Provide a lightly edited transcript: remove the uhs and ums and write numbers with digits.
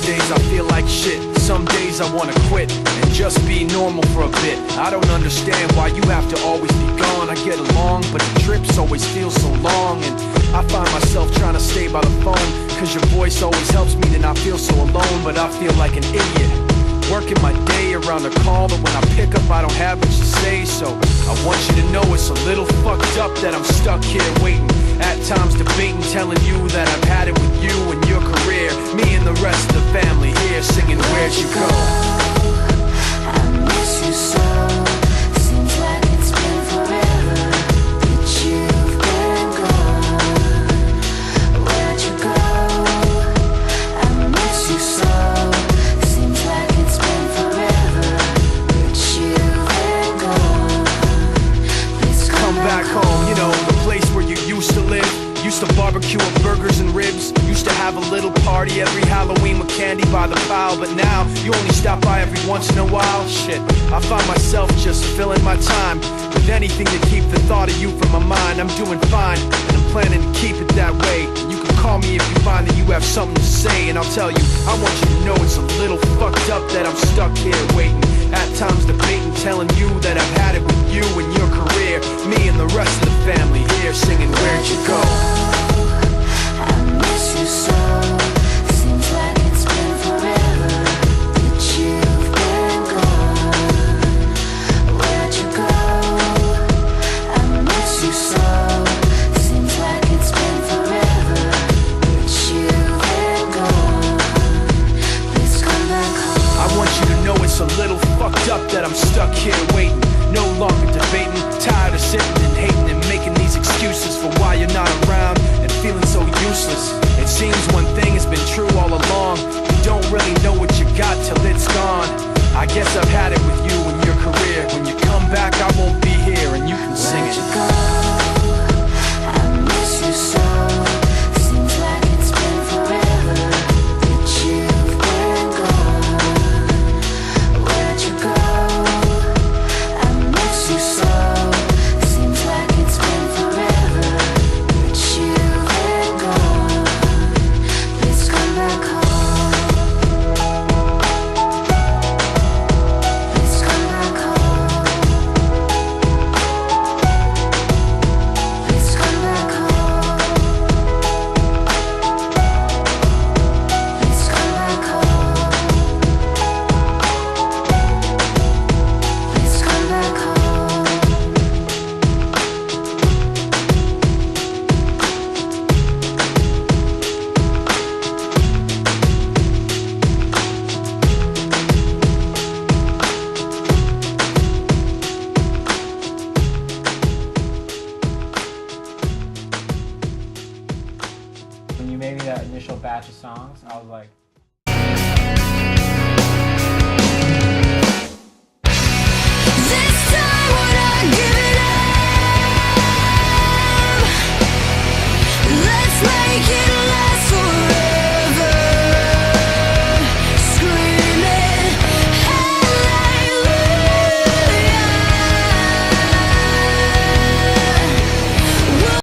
days I feel like shit. Some days I wanna quit and just be normal for a bit. I don't understand why you have to always be gone. I get along, but the trips always feel so long. And I find myself trying to stay by the phone, cause your voice always helps me to not feel so alone. But I feel like an idiot, working my day around the call, but when I pick up I don't have much to say. So I want you to know it's a little fucked up that I'm stuck here waiting, at times debating, telling you that I've had it with you and your career. Me and the rest of the family here singing Where'd You Go? I miss you so. Seems like it's been forever that you've been gone. Where'd you go? I miss you so. Seems like it's been forever that you've been gone. Please come Back home, you know, the place where you used to live. Used to barbecue with burgers and ribs. Used to have a little party every Halloween with candy by the pile. But now, you only stop by every once in a while. Shit, I find myself just filling my time with anything to keep the thought of you from my mind. I'm doing fine, and I'm planning to keep it that way. You can call me if you find that you have something to say, and I'll tell you, I want you to know it's a little fucked up that I'm stuck here waiting, at times debating, telling you that I've had it with you and your career. Me and the rest of the family here singing Where'd You Go? I miss you so. Seems like it's been forever that you've been gone. Where'd you go? I miss you so. Seems like it's been forever that you've been gone. Please come back home. I want you to know it's a little fucked up that I'm stuck here waiting, no longer debating, tired of sitting and hating and making these excuses for why you're not around and feeling so useless. It seems one thing has been true all along, you don't really know what you got till it's gone. I guess I've had it with you and your career. When you come back I won't be here and you can sing it. Where'd you go? I miss you so. Seems like it's been forever that you've been gone. Where'd you go? I miss you so. Seems like it's been forever that you've been gone. Please come back home. Please come back home. Please come back home. Please come back home. Please come back home. When you made me that initial batch of songs, I was like, This time when I give it up, let's make it last.